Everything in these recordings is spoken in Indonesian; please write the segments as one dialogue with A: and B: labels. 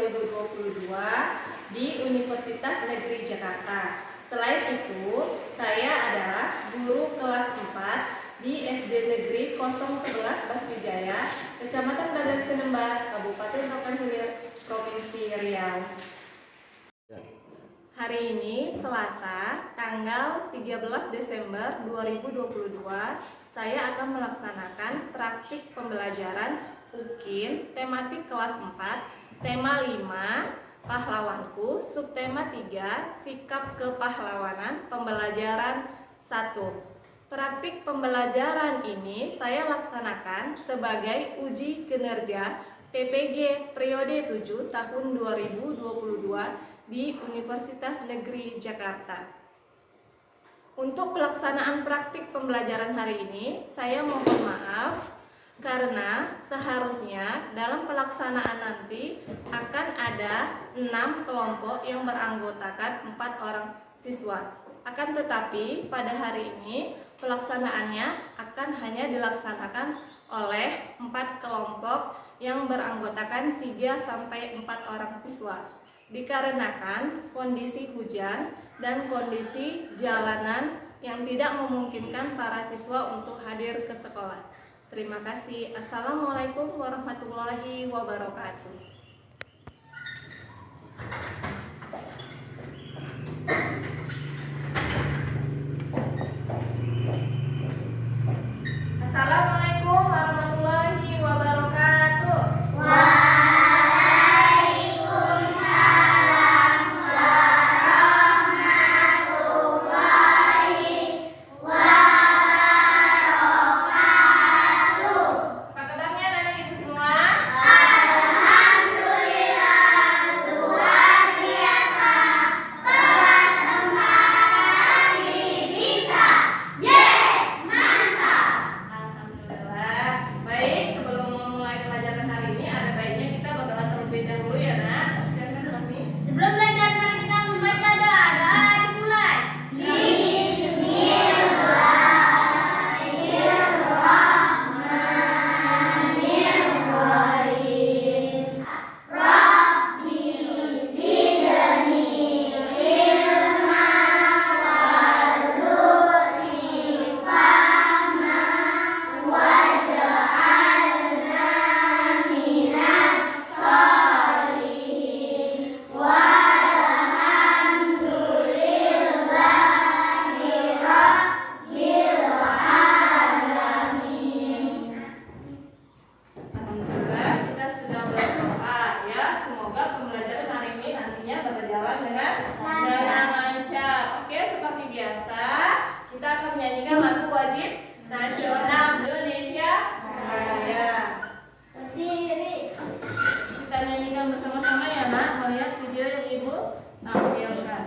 A: 2022 di Universitas Negeri Jakarta. Selain itu, saya adalah guru kelas 4 di SD Negeri 011 Bakti-Jaya, Kecamatan Bagan Senemba, Kabupaten Rokan Hilir, Provinsi Riau. Hari ini Selasa, tanggal 13 Desember 2022, saya akan melaksanakan praktik pembelajaran UKIN tematik kelas 4, tema 5, Pahlawanku, subtema 3, Sikap Kepahlawanan, pembelajaran 1. Praktik pembelajaran ini saya laksanakan sebagai uji kinerja PPG periode 7 tahun 2022 di Universitas Negeri Jakarta. Untuk pelaksanaan praktik pembelajaran hari ini, saya mohon maaf karena seharusnya dalam pelaksanaan nanti akan ada 6 kelompok yang beranggotakan 4 orang siswa. Akan tetapi pada hari ini pelaksanaannya akan hanya dilaksanakan oleh 4 kelompok yang beranggotakan 3-4 orang siswa. Dikarenakan kondisi hujan dan kondisi jalanan yang tidak memungkinkan para siswa untuk hadir ke sekolah. Terima kasih. Assalamualaikum warahmatullahi wabarakatuh. Assalamualaikum warahmatullahi wabarakatuh. Berjalan dengan lancar. Oke, seperti biasa kita akan menyanyikan lagu wajib nasional Indonesia Raya. Kita nyanyikan bersama-sama ya nak, melihat video yang ibu tampilkan.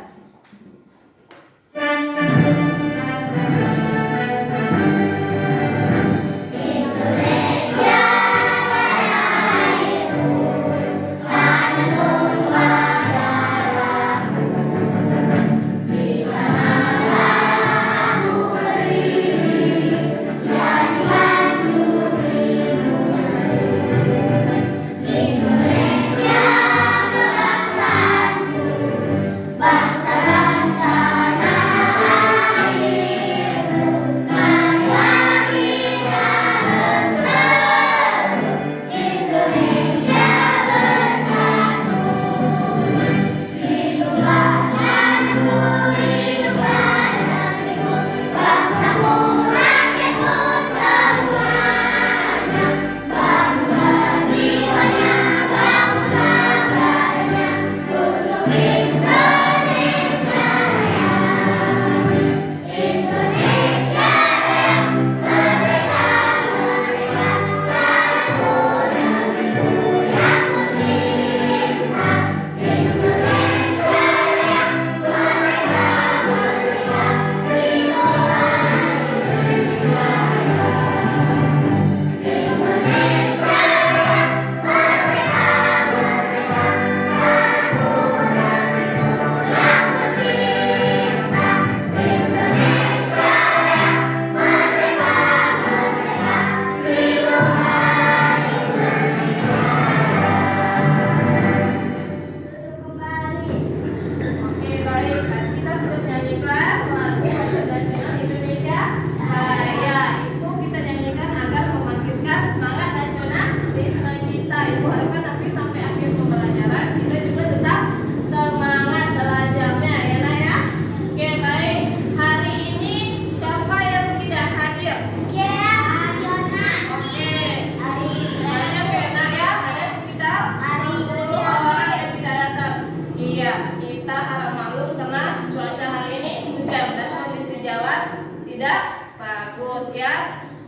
A: ya.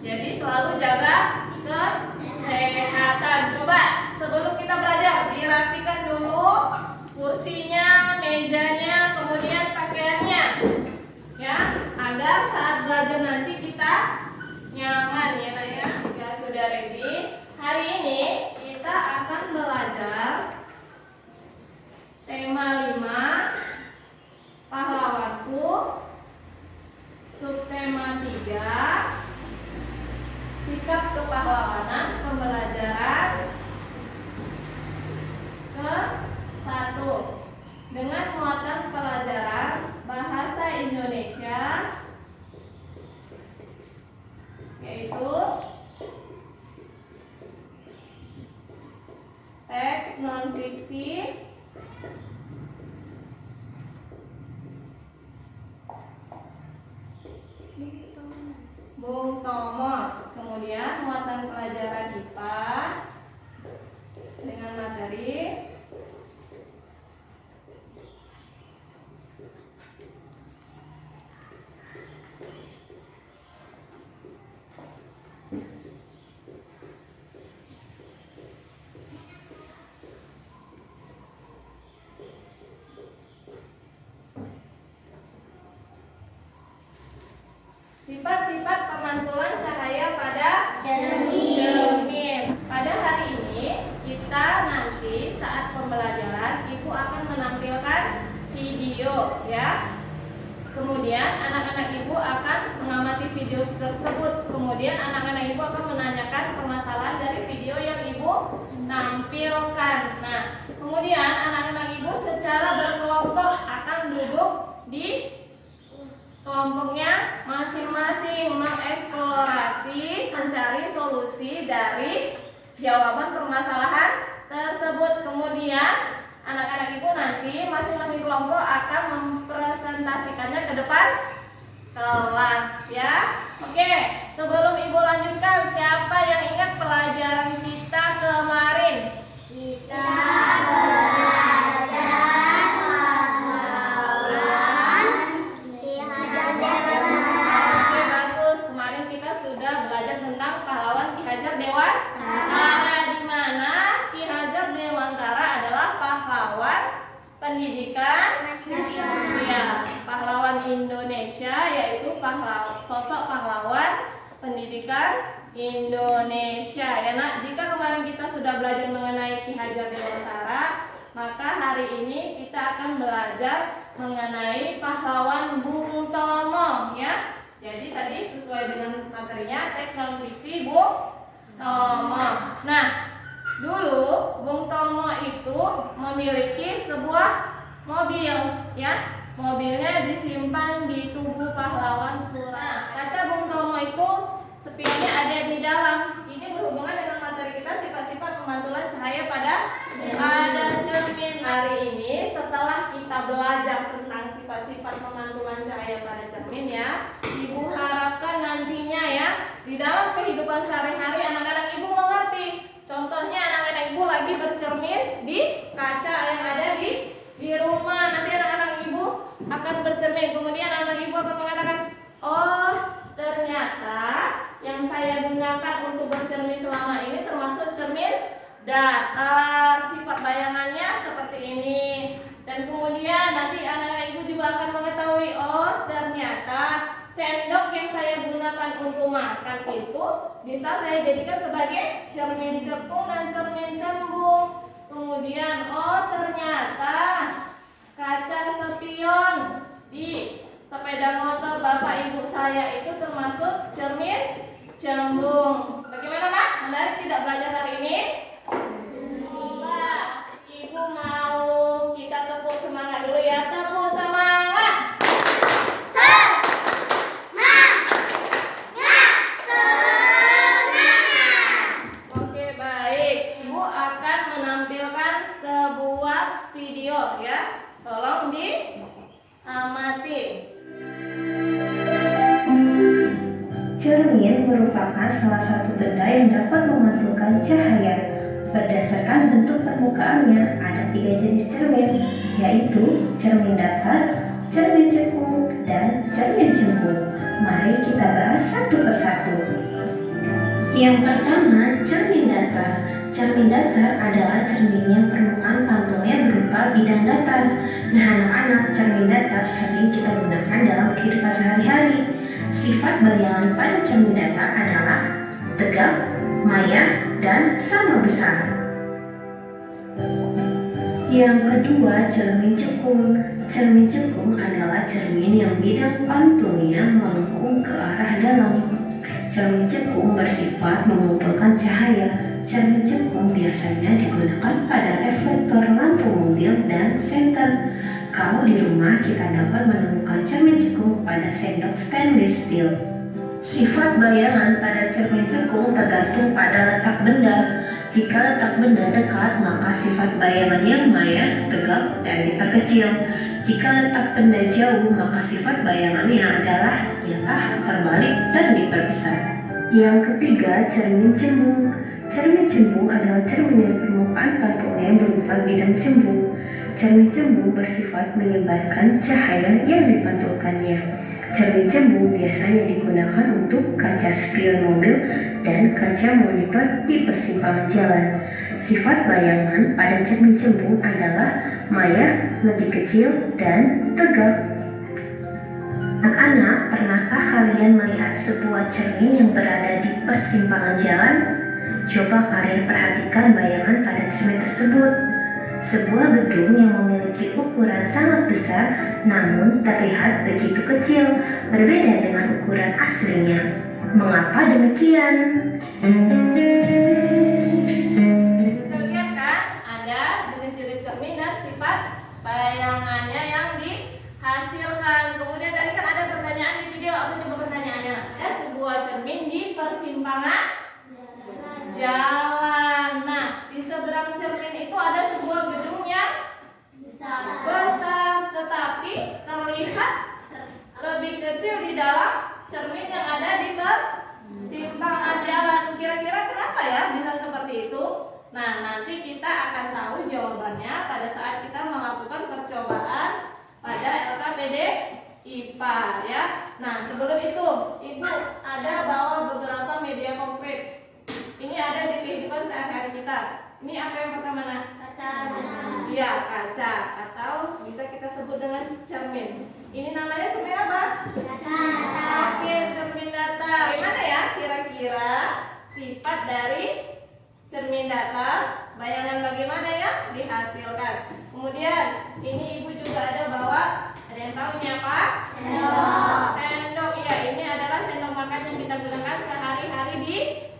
A: Jadi selalu jaga kesehatan. Coba sebelum kita belajar dirapikan dulu kursinya, mejanya, kemudian pakaiannya, ya, agar saat belajar nanti kita nyaman ya Nak ya. Ya sudah ready. Hari ini kita akan belajar tema 5 pahlawanku, subtema 3 sikap kepahlawanan, pembelajaran ke-1 dengan muatan pelajaran bahasa Indonesia, yaitu teks non-fiksi, Bung Tomo. Kemudian muatan pelajaran IPA dengan materi sifat-sifat pemantulan cahaya pada cermin. Pada hari ini kita nanti saat pembelajaran Ibu akan menampilkan video ya. Kemudian anak-anak Ibu akan mengamati video tersebut. Kemudian anak-anak Ibu akan menanyakan permasalahan dari video yang Ibu tampilkan. Nah, kemudian anak-anak Ibu secara berkelompok akan duduk di kelompoknya masing-masing mengeksplorasi, mencari solusi dari jawaban permasalahan tersebut. Kemudian anak-anak Ibu nanti masing-masing kelompok akan mempresentasikannya ke depan kelas ya. Oke, sebelum Ibu lanjutkan, siapa yang ingat pelajaran kita kemarin?
B: Kita belajar pahlawan Ki Hajar Dewantara.
A: Oke, bagus. Kemarin kita sudah belajar tentang pahlawan Ki Hajar Dewantara, di mana Ki Hajar Dewantara adalah pahlawan pendidikan
B: nasional.
A: ya, pahlawan Indonesia, yaitu sosok pahlawan pendidikan Indonesia ya Nak. Jika kemarin kita sudah belajar mengenai Ki Hajar Dewantara, maka hari ini kita akan belajar mengenai pahlawan Bung Tomo ya. Jadi tadi sesuai dengan materinya teks non fiksi Bung Tomo. Nah, dulu Bung Tomo itu memiliki sebuah mobil ya. Mobilnya disimpan di tubuh pahlawan Surat. Kaca Bung Tomo itu spionnya ada di dalam. Ini berhubungan dengan materi kita sifat-sifat pemantulan cahaya pada cermin. Hari ini setelah kita belajar tentang sifat-sifat pemantulan cahaya pada cermin ya, Ibu harapkan nantinya ya di dalam kehidupan sehari-hari anak-anak Ibu mengerti. Contohnya anak-anak Ibu lagi bercermin di kaca yang ada di rumah. Nanti anak-anak Ibu akan bercermin. Kemudian anak Ibu akan mengatakan, oh ternyata yang saya gunakan untuk bercermin selama ini termasuk cermin datar. Sifat bayangannya seperti ini. Dan kemudian nanti anak-anak Ibu juga akan mengetahui, oh ternyata sendok yang saya gunakan untuk makan itu bisa saya jadikan sebagai cermin cekung dan cermin cembung. Kemudian, oh ternyata kaca spion di sepeda motor bapak ibu saya itu termasuk cermin cembung. Bagaimana Nak? Menarik tidak belajar hari ini? Coba Ibu mau kita tepuk semangat dulu ya. Tepuk semangat. Oke, baik. Ibu akan menampilkan sebuah video ya. Tolong diamati.
C: Cermin merupakan salah satu benda yang dapat memantulkan cahaya. Berdasarkan bentuk permukaannya, ada 3 jenis cermin, yaitu cermin datar, cermin cekung, dan cermin cembung. Mari kita bahas satu persatu. Yang pertama, cermin datar. Cermin datar adalah cermin yang permukaan pantulnya berupa bidang datar. Nah, anak-anak, cermin datar sering kita gunakan dalam kehidupan sehari-hari. Sifat bayangan pada cermin datar adalah tegak, maya, dan sama besar. Yang kedua, cermin cekung. Cermin cekung adalah cermin yang bidang pantulnya melengkung ke arah dalam. Cermin cekung bersifat mengumpulkan cahaya. Cermin cekung biasanya digunakan pada reflektor lampu mobil dan senter. Kalau di rumah kita dapat menemukan cermin cekung pada sendok stainless steel. Sifat bayangan pada cermin cekung tergantung pada letak benda. Jika letak benda dekat, maka sifat bayangannya maya, tegap, dan diperkecil. Jika letak benda jauh, maka sifat bayangannya adalah nyata, terbalik, dan diperbesar. Yang ketiga, cermin cembung. Cermin cembung adalah cermin yang permukaan pantulnya berupa bidang cembung. Cermin cembung bersifat menyebarkan cahaya yang dipantulkannya. Cermin cembung biasanya digunakan untuk kaca spion mobil dan kaca monitor di persimpangan jalan. Sifat bayangan pada cermin cembung adalah maya, lebih kecil, dan tegap. Anak-anak, pernahkah kalian melihat sebuah cermin yang berada di persimpangan jalan? Coba kalian perhatikan bayangan pada cermin tersebut. Sebuah gedung yang memiliki ukuran sangat besar namun terlihat begitu kecil, berbeda dengan ukuran aslinya. Mengapa demikian?
A: Kita lihat kan, ada jenis-jenis cermin dan sifat bayangannya yang dihasilkan. Kemudian tadi kan ada pertanyaan di video, apa coba pertanyaannya? Ada sebuah cermin di persimpangan jalan. Nah, di seberang cermin itu ada sebuah gedung yang besar, tetapi terlihat lebih kecil di dalam cermin yang ada di persimpangan jalan. Kira-kira kenapa ya bisa seperti itu? Nah, nanti kita akan tahu jawabannya pada saat kita melakukan percobaan pada LKPD IPA ya. Nah, sebelum itu, Ibu ada bawa beberapa media konkret. Ini ada di kehidupan sehari-hari kita. Ini apa yang pertama, Nak?
B: Kaca.
A: Iya, kaca atau bisa kita sebut dengan cermin. Ini namanya cermin apa? Oke, cermin datar. Gimana ya kira-kira sifat dari cermin datar? Bayangan bagaimana ya dihasilkan? Kemudian ini Ibu juga ada bawa. Ada yang tahu ini apa?
B: Sendok.
A: Sendok. Iya, ini adalah sendok makan yang kita gunakan sehari-hari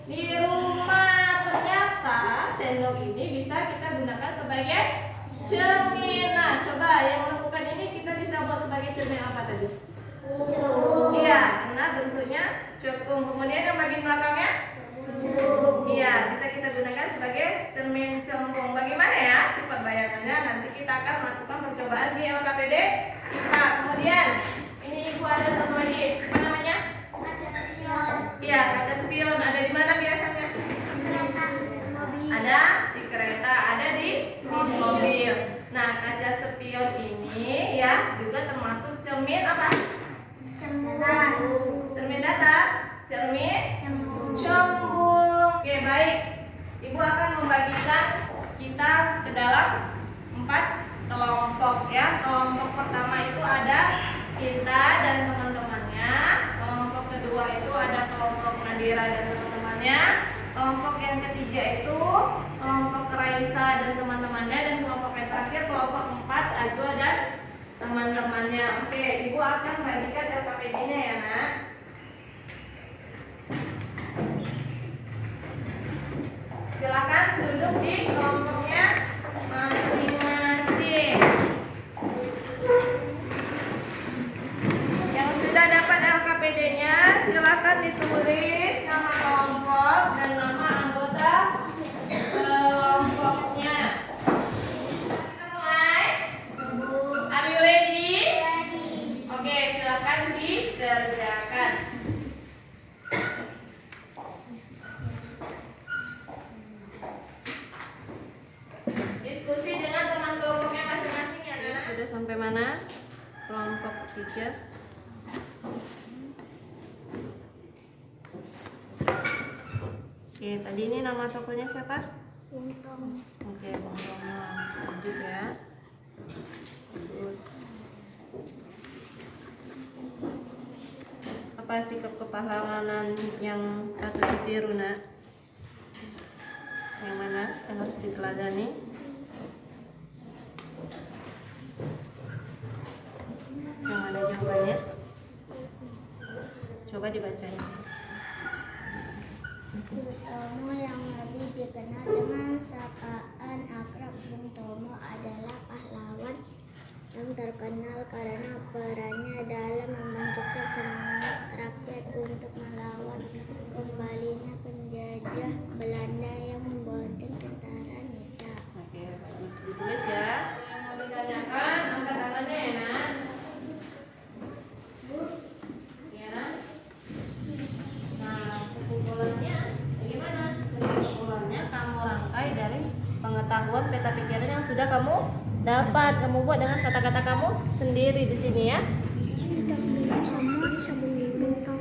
A: di rumah. Ternyata sendok ini bisa kita gunakan sebagai cermin. Nah, coba yang melakukan ini kita bisa buat sebagai cermin apa tadi? Iya, karena bentuknya cekung. Kemudian yang bagian belakangnya? Iya, bisa kita gunakan sebagai cermin cembung. Bagaimana ya sifat bayangannya? Nanti kita akan melakukan percobaan di LKPD IPA. Kemudian ini Ibu ada satu lagi. Apa namanya? Iya, kaca spion. Ada di mana biasanya? Ada di kereta, ada di mobil. Nah, kaca spion ini ya juga termasuk cermin apa? Cermin datar, cermin cembung. Oke, baik. Ibu akan membagikan kita ke dalam 4 kelompok ya. Kelompok pertama itu ada Cinta dan teman-temannya. Kelompok kedua itu ada kelompok Nadira dan teman-temannya. Kelompok yang ketiga itu kelompok Raisa dan teman-temannya, dan kelompok yang terakhir kelompok 4 Ajwa dan teman-temannya. Oke, Ibu akan bagikan LKPD-nya ya, Nak. Silakan duduk di kelompoknya masing-masing. Yang sudah dapat LKPD-nya silakan ditulis nama kelompok dan nama anggota kelompoknya. Kita mulai. Are you ready? Oke, silakan dikerjakan. Diskusi dengan teman kelompoknya masing-masing ya, Nak. Sudah sampai mana? kelompok 3. Oke, tadi ini nama tokonya siapa?
B: Untung.
A: Oke, Bang Tomo. Lanjut ya. Bagus. Apa sikap kepahlawanan yang patut ditiru, Nak? Yang mana yang harus diteladani? Yang mana jawabannya? Coba dibacain.
B: Bung Tomo yang lebih dikenal dengan sapaan akrab Bung Tomo adalah pahlawan yang terkenal karena perannya dalam membangkitkan semangat rakyat untuk melawan kembalinya penjajah Belanda yang membonteng tentara Nyeca.
A: Oke, bagus. Ditulis ya. Yang mau ditanyakan, angkat tangannya ya, Nak. Iya, Nak? Nah, kesimpulannya bagaimana? Kesimpulannya kamu rangkai dari pengetahuan peta pikiran yang sudah kamu dapat. Kamu buat dengan kata-kata kamu sendiri di sini ya.
B: Semua bisa menguntungkan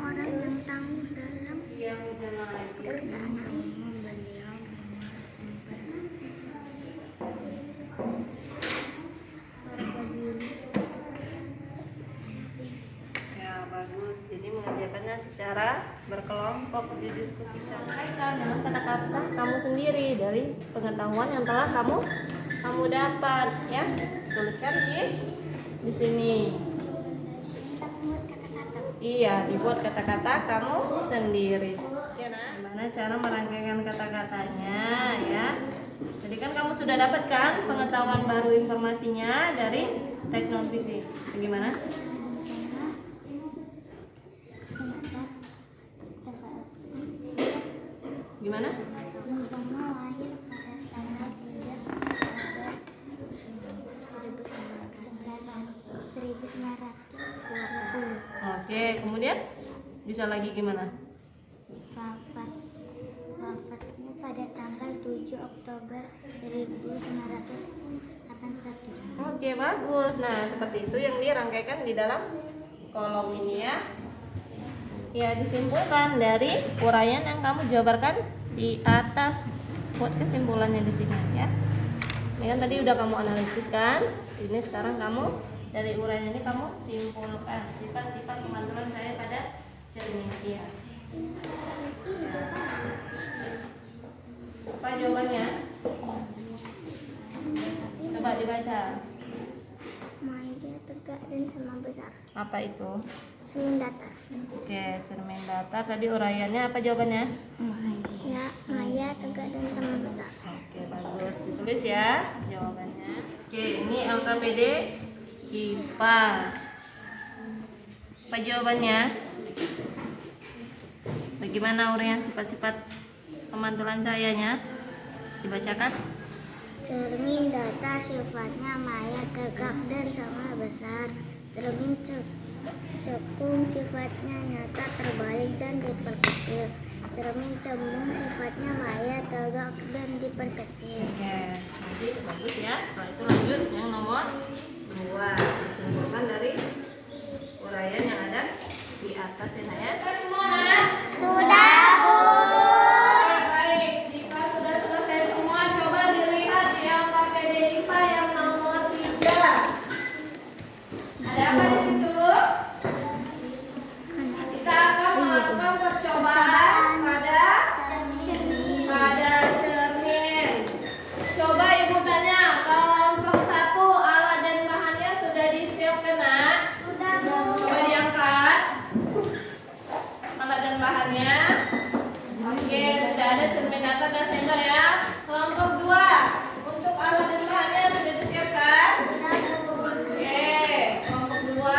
B: orang yang tangguh dalam
A: Yang jangan lagi.
B: nanti membeliau
A: Ya, bagus. Jadi mengerjakannya secara berkelompok, didiskusikan. Kaitkan dengan kata-kata kamu sendiri dari pengetahuan yang telah kamu dapat ya. Tuliskan di sini.
B: kita membuat kata-kata.
A: Iya, dibuat kata-kata kamu sendiri. Ya, Nak? Gimana cara merangkaikan kata-katanya ya? Jadi kan kamu sudah dapat kan pengetahuan baru informasinya dari teknologi. Bagaimana? Gimana?
B: Bung Tomo lahir pada tanggal 3 Oktober 1920.
A: Oke, kemudian bisa lagi gimana?
B: Wafatnya pada tanggal 7 Oktober 1981.
A: Oke, bagus. Nah, seperti itu yang dirangkaikan di dalam kolom ini ya. Ya, disimpulkan dari uraian yang kamu jabarkan di atas. Buat kesimpulannya di sini ya. Ini kan tadi udah kamu analisis kan? Sini sekarang kamu dari uraian ini kamu simpulkan sifat-sifat pemantulan saya pada cermin. Ya. Apa jawabannya? Coba dibaca.
B: Maya tegak dan sama besar.
A: Apa itu?
B: Cermin datar.
A: Oke, cermin datar. Tadi uraiannya apa jawabannya?
B: Ya, Maya tegak dan sama besar.
A: Oke, bagus. Ditulis ya jawabannya. Oke, ini LKPD IPA. Apa jawabannya? Bagaimana uraian sifat-sifat pemantulan cahayanya? Dibacakan.
B: Cermin datar sifatnya Maya tegak dan sama besar. Cermin cekung sifatnya nyata terbalik dan diperkecil. Cermin cembung sifatnya Maya tegak dan diperkecil.
A: Oke, jadi bagus ya. Setelah itu lanjut yang nomor 2. Disimpulkan dari uraian yang ada di atas ya. Semua.
B: Sudah, Bu.
A: Baik, jika sudah selesai semua, coba dilihat yang KPD IPA yang nomor 3. Ada apa di situ? Kita akan melakukan percobaan pada cermin. Coba Ibu tanya, kelompok 1 alat dan bahannya sudah disiapkan, Nak?
B: Sudah, Bu.
A: Coba diangkat alat dan bahannya. Oke, sudah ada cermin datar dan sendok ya. Kelompok 2 untuk alat dan bahannya sudah disiapkan.
B: Sudah, Bu.
A: Oke, kelompok 2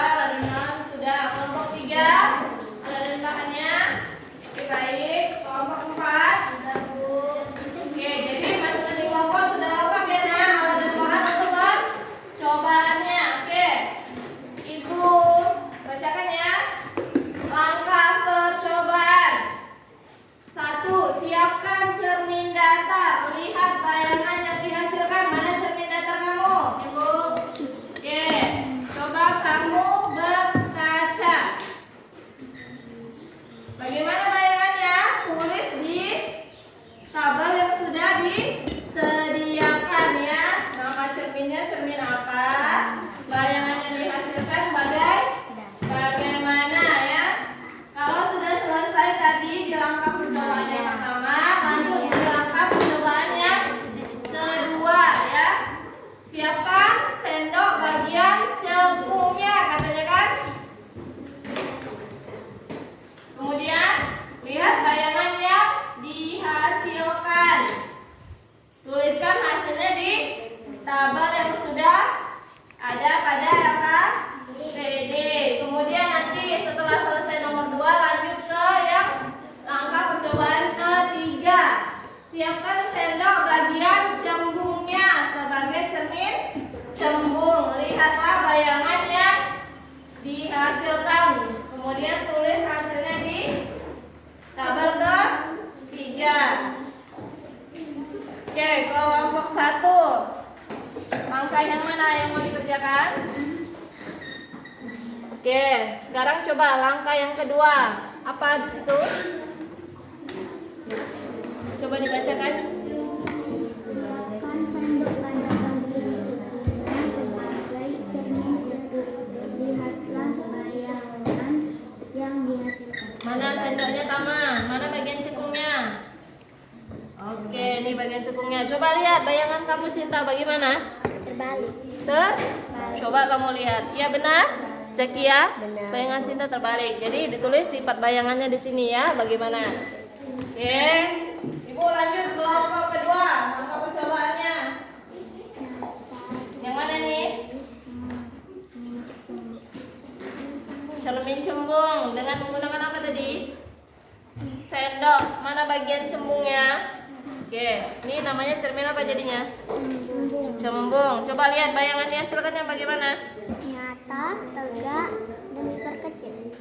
A: Kalian tulis hasilnya di tabel ke-3. Oke, kelompok 1. Langkah yang mana yang mau dikerjakan? Oke, sekarang coba langkah yang kedua. Apa di situ? Coba dibacakan.
B: Gunakan sendok pada bagian cekungnya sebagai cermin jeruk. Lihatlah bayangan yang dihasilkan.
A: Mana sendoknya, Tama? Mana bagian cekungnya? Oke, ini bagian cekungnya. Coba lihat bayangan kamu, Cinta, bagaimana?
B: Terbalik.
A: Coba kamu lihat. Iya benar? Cek ya.
B: Benar.
A: Bayangan Cinta terbalik. Jadi ditulis sifat bayangannya di sini ya. Bagaimana? Oke. Ibu lanjut kelompok kedua. Langkah percobaannya. Yang mana nih? Cermin cembung. Dengan menggunakan apa tadi? Sendok. Mana bagian cembungnya? Oke. Ini namanya cermin apa jadinya? Cembung. Coba lihat bayangannya. Silakan yang bagaimana?
B: Nyata, tegak, dan diperkecil.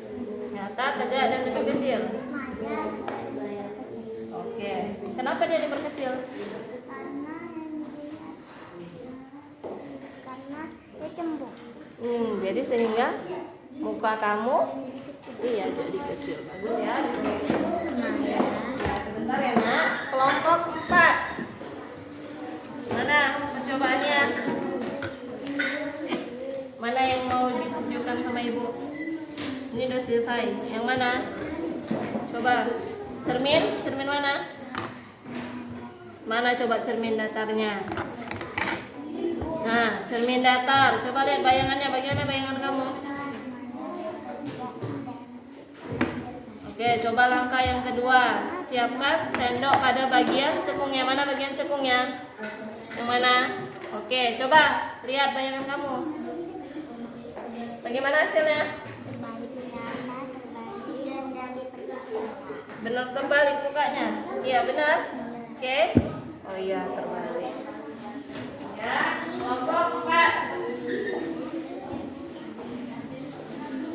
A: Nyata, tegak, dan diperkecil.
B: Maya,
A: Oke. Kenapa dia diperkecil?
B: karena yang dilihat karena dia cembung.
A: Jadi sehingga muka kamu iya jadi kecil. Bagus ya. Sebentar ya, Nak. Kelompok 4. Mana percobaannya? Mana yang mau ditunjukkan sama Ibu? Ini udah selesai. Yang mana? Coba. Cermin mana? Mana coba cermin datarnya? Nah, cermin datar. Coba lihat bayangannya. Bagaimana bayangan kamu? Oke, coba langkah yang kedua. Siapkan sendok pada bagian cekungnya. Mana bagian cekungnya? Yang mana? Oke, coba lihat bayangan kamu. Bagaimana hasilnya?
B: Terbalik, nyata, terbalik, dan diperkecil.
A: Benar terbalik mukanya? Iya, benar? Oke. Oh iya, terbalik. Ya, kelompok 4.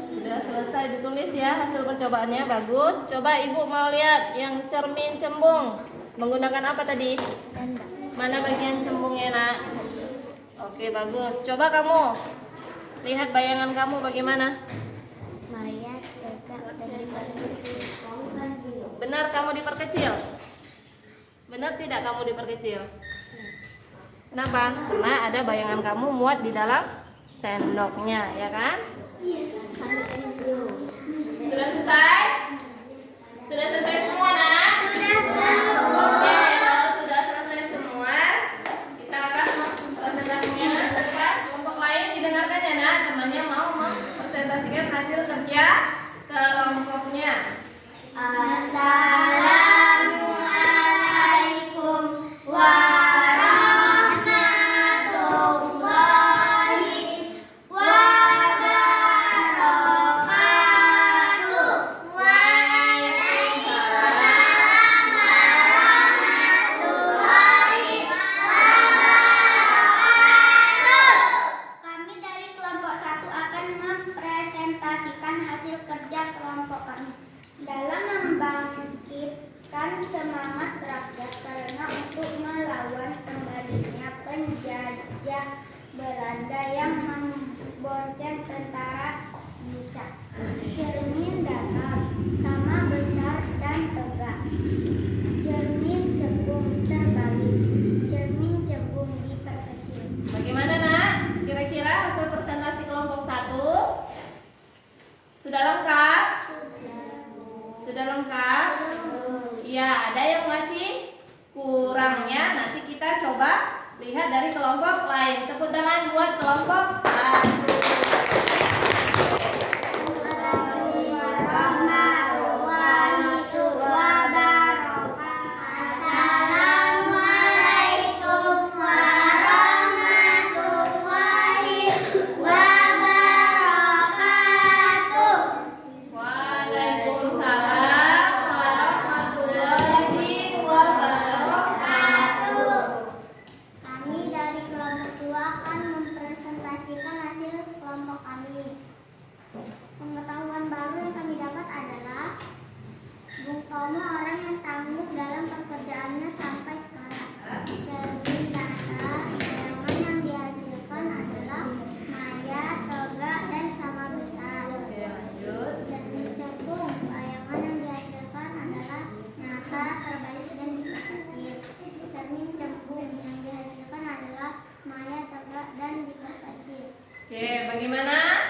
A: Sudah selesai ditulis ya hasil percobaannya. Bagus. Coba Ibu mau lihat yang cermin cembung. Menggunakan apa tadi? Mana bagian cembungnya, Nak? Oke, bagus. Coba kamu lihat bayangan kamu bagaimana?
B: Maya, tegak, dan diperkecil.
A: Benar kamu diperkecil? Benar tidak kamu diperkecil? Kenapa? Karena ada bayangan kamu muat di dalam sendoknya, ya kan? Sudah selesai? Sudah selesai semua, Nak? Oke, kalau sudah selesai semua, kita akan presentasinya ke kelompok lain. Didengarkan ya, Nak. Temannya mau mempresentasikan hasil kerja kelompoknya.
B: Assalamualaikum warahmatullahi wabarakatuh. Waalaikumsalam warahmatullahi wabarakatuh. Kami dari kelompok 1 akan mempresentasikan hasil kerja kelompok kami. Dalam membangkitkan semangat rakyat karena untuk melawan kembalinya penjajah Belanda yang membonceng tentara Bica. Cermin datar sama besar dan tegak. Cermin cembung terbalik. Cermin cembung diperkecil.
A: Bagaimana, Nak? Kira-kira hasil presentasi kelompok 1? Sudah lengkap? Sudah lengkap? Ya, ada yang masih kurangnya. Nanti kita coba lihat dari kelompok lain. Tepuk tangan buat kelompok 1.
B: Assalamualaikum warahmatullahi wabarakatuh.
A: Waalaikumsalam warahmatullahi wabarakatuh.
B: Kami dari kelompok 2 akan mempresentasikan
A: bagaimana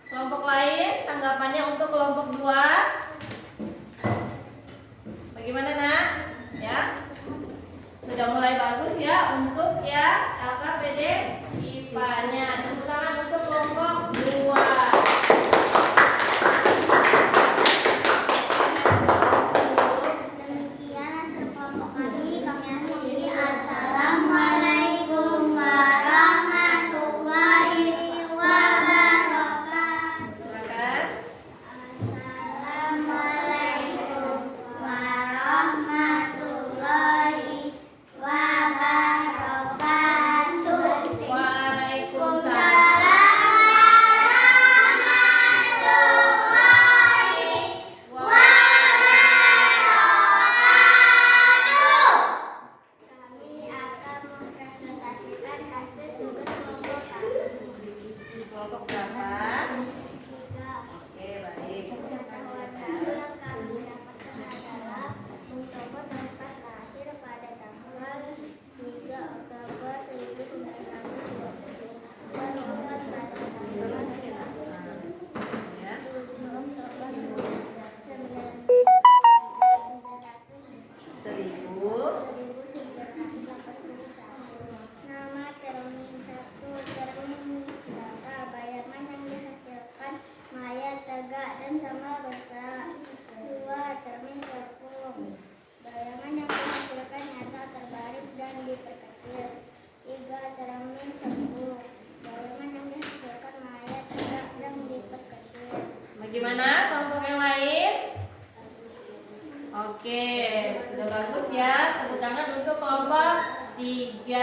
A: kelompok lain tanggapannya untuk kelompok 2? Bagaimana nak? Ya, sudah mulai bagus ya untuk ya LKPD IPA-nya. Tepuk tangan untuk kelompok 2.
B: Demikian hasil kelompok kami akhiri. Assalamualaikum warahmatullahi wabarakatuh.
A: Silakan.
B: Assalamualaikum warahmatullahi wabarakatuh.
A: Waalaikumsalam.
B: Kami akan mempresentasikan hasil tugas kelompok kami.
A: Kelompok berapa?
B: 3.
A: Oke, baik.
B: Pengetahuan baru yang kami dapatkan adalah Bung Tomo tempat lahir pada tanggal 3 Oktober 1920 dan wafat pada tanggal 1
A: Ya.
B: Oktober 1991.
A: 1981.
B: Nama cermin 1, cermin data, bayangan yang dihasilkan maya tegak dan sama besar. 2, cermin cekung, bayangan yang dihasilkan nyata terbalik dan diperkecil. 3, cermin cekung, bayangan yang dihasilkan maya tegak dan diperkecil.
A: Bagaimana kelompok yang lain? Oke, sudah bagus ya. Tepuk tangan untuk kelompok 3.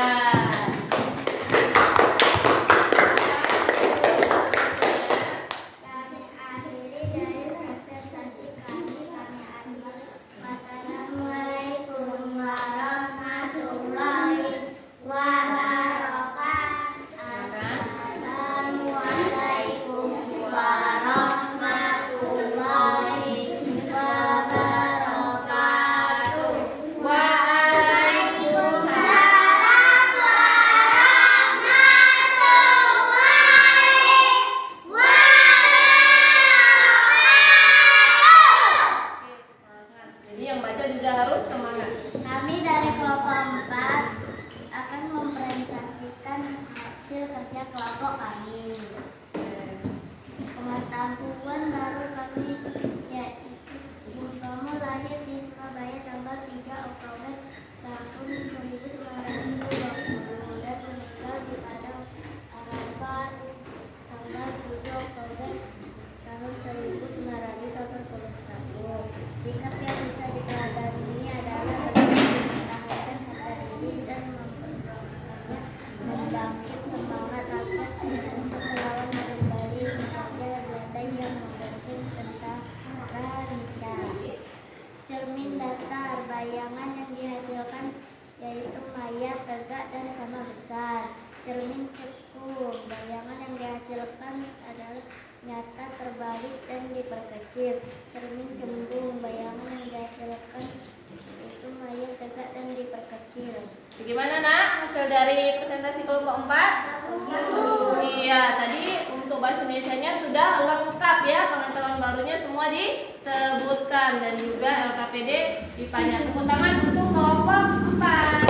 B: Kami akhiri dari presentasi kami akhiri. Wassalamualaikum warahmatullahi wabarakatuh. Assalamualaikum warahmatullahi wabarakatuh.
A: Waalaikumsalam. Jadi yang baca juga harus semangat.
B: Kami dari kelompok 4 akan mempresentasikan hasil kerja kelompok kami. Pengetahuan baru kami yaitu Bung Tomo lahir di Surabaya tanggal 3 Oktober tahun 1920 dan meninggal di Padang Arafah tanggal 7 Oktober tahun 1981. Sikap yang bisa diteladani adalah mempertahankan harga diri dan memperjuangkannya, membangkit semangat rakyat untuk melawan kembali Raja Belanda yang menggantung tentara Richard. Cermin datar, bayangan yang dihasilkan yaitu maya tegak dan sama besar. Cermin cekung, bayangan yang dihasilkan adalah nyata terbalik dan diperkecil. Cermin cembung, bayangan yang dihasilkan itu maya tegak dan diperkecil.
A: Bagaimana nak hasil dari presentasi kelompok 4? Iya, tadi untuk bahasa Indonesianya sudah lengkap ya, pengetahuan barunya semua disebutkan dan juga LKPD IPA-nya. Tepuk tangan untuk kelompok 4.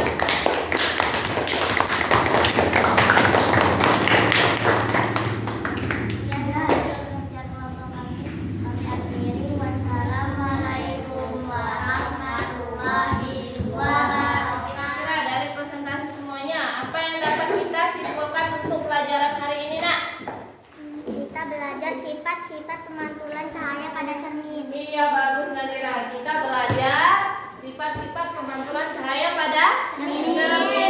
B: Tiada hasil kerja kelompok kami akhiri. Wassalamualaikum warahmatullahi wabarakatuh.
A: Kira-kira dari presentasi semuanya, apa yang dapat kita simpulkan untuk pelajaran hari ini nak?
B: Kita belajar sifat-sifat pemantulan cahaya pada cermin.
A: Iya, bagus Nadira. Kita belajar sifat-sifat pemantulan cahaya pada
B: Cermin.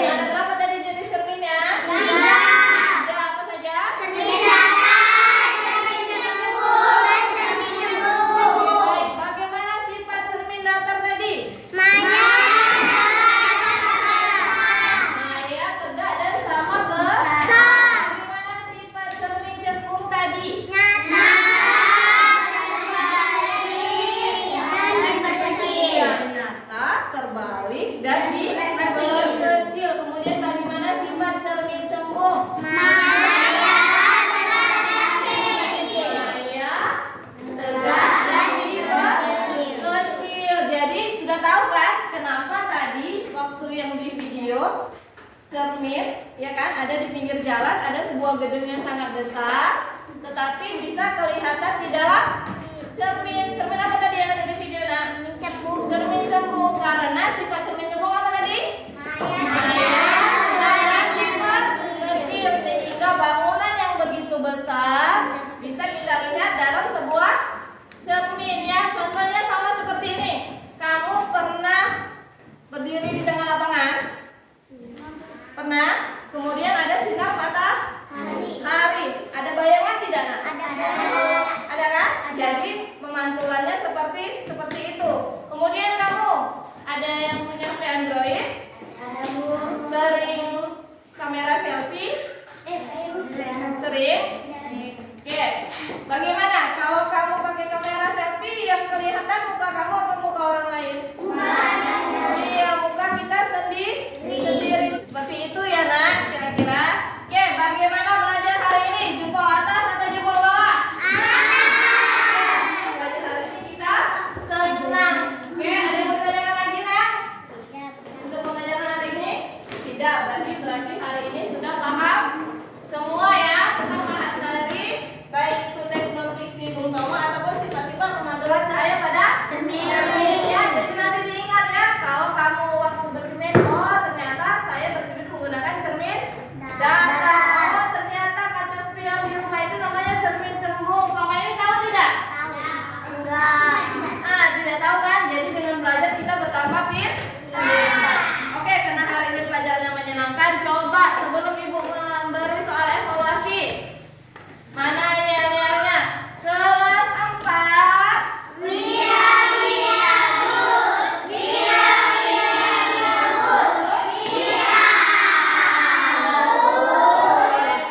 A: Ada berapa tadi jenis cerminnya?
B: 3.
A: 3 apa saja?
B: Cermin datar, cermin cekung, dan cermin cembung.
A: Baik, bagaimana sifat cermin datar tadi?
B: Maya
A: Maya, tegak dan sama besar. Bagaimana sifat cermin cekung tadi?
B: nyata terbalik dan diperkecil.
A: Iya, nyata, terbalik dan diperkecil. Kemudian bagaimana sifat cermin cembung? tetapi bisa kelihatan di dalam cermin. Cermin apa tadi yang ada di video nak? Cermin cembung. Karena sifat cermin cembung apa tadi? Maya dan sifat kecil, sehingga bangunan yang begitu besar bisa kita lihat dalam sebuah cermin ya. Contohnya sama seperti ini. Kamu pernah berdiri di tengah lapangan? Pernah? Kemudian ada sinar matahari. Ada bayangan tidak nak? Ada kan? Jadi pemantulannya seperti itu. Kemudian kamu ada yang punya HP Android? Sering kamera selfie? Sering? Oke. Bagaimana kalau kamu pakai kamera selfie yang kelihatan muka kamu atau muka orang lain? Iya, muka kita sendiri. Seperti itu ya nak, kira-kira. Oke, bagaimana belajar hari ini? Jempol atas atau jempol bawah? Belajar hari ini kita senang. Oke, ada yang mau ditanyakan lagi nak? Untuk pembelajaran hari ini? Tidak, berarti hari ini sudah paham semua ya tentang materi, baik itu teks non fiksi Bung Tomo ataupun sifat-sifat pemantauan cahaya pada cermin ya. Jadi nanti diingat ya, kalau kamu waktu bercermin, oh ternyata saya bercermin menggunakan cermin datar. Oh ternyata kaca spion di rumah itu namanya cermin cembung. Selama ini tahu tidak? Tidak tahu kan? Jadi dengan belajar kita bertambah pintar. Oke, karena hari ini pelajaran yang menyenangkan, coba sebelum ibu memberi soal evaluasi, mana yel-yelnya? Kelas 4.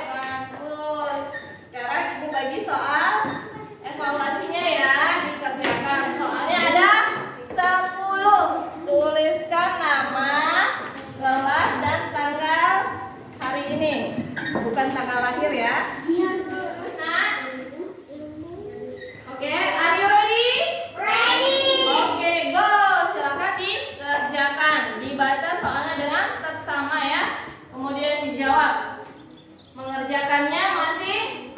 A: Bagus. Sekarang ibu bagi soal evaluasinya ya, dikerjakan. Soalnya ada 10. Tuliskan nama, kelas, dan tanggal hari ini. Bukan tanggal lahir ya. Terus nak? Oke, are you ready? Oke, go. Silakan dikerjakan. Dibaca soalnya dengan seksama ya. Kemudian dijawab. Mengerjakannya masih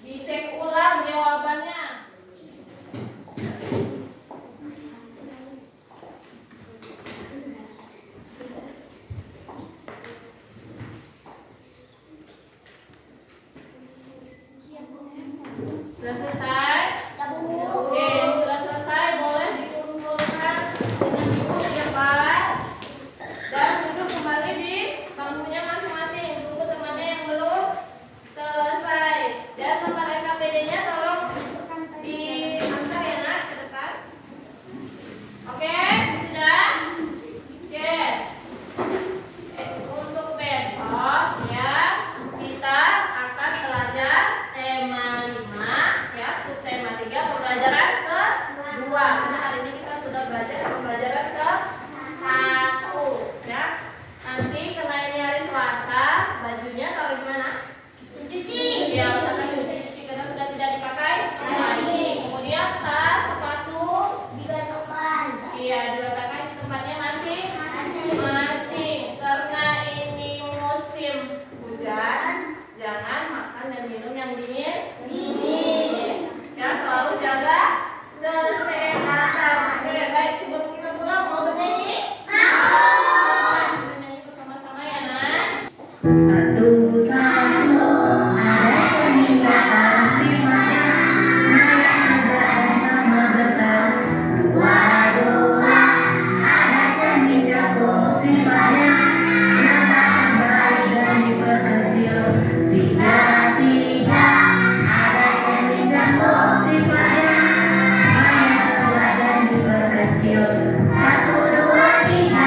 A: dicek ulang jawabannya. Sudah selesai? Oke, yang sudah selesai boleh dikumpulkan dengan ibu di depan dan duduk kembali di bangkunya masing-masing. Tunggu temannya yang belum selesai. Dan lembar LKPD-nya tolong diantar ya nak ke depan. Oke, sudah? Oke. Untuk besok ya kita akan belajar tema 5 ya, subtema 3 pembelajaran ke-2. Karena hari ini kita sudah belajar pembelajaran ke-1 ya. Nanti karena ini hari Selasa, bajunya taruh di mana? Cuci. Ya, karena bisa cuci karena sudah tidak dipakai lagi. Kemudian tas, sepatu iya, diletakkan di tempatnya masing-masing. Karena ini musim hujan, jangan makan dan minum yang dingin. Ya, selalu jaga kesehatan. Oke, baik, sebelum kita pulang mau bernyanyi? Mau. Bernyanyi bersama-sama ya, nak.
C: Satu-satu ada cermin datar sifatnya maya tegak dan sama besar. Dua-dua ada cermin cekung sifatnya nyata terbalik dan diperkecil. Tiga-tiga ada cermin cekung sifatnya maya tegak dan diperkecil. 1, 2, 3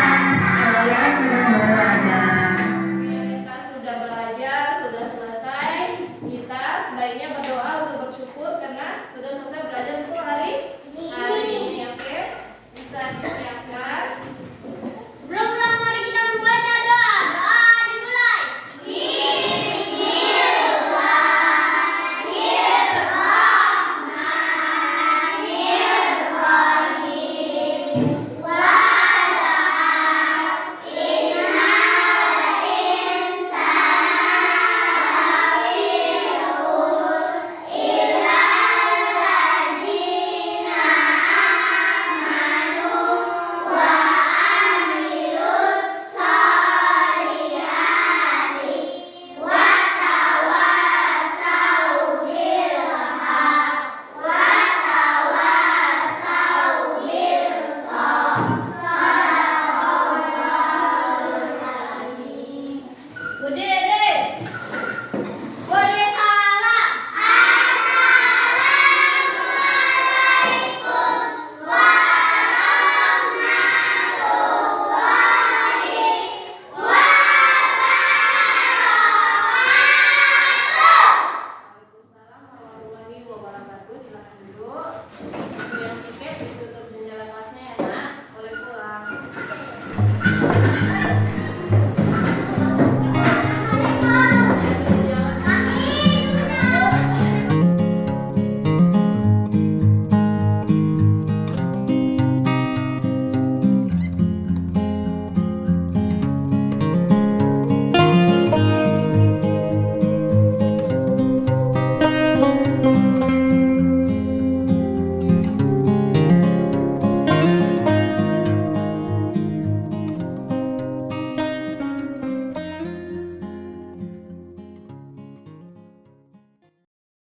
C: saya sedang belajar.
A: Kita sudah belajar, sudah selesai. Kita sebaiknya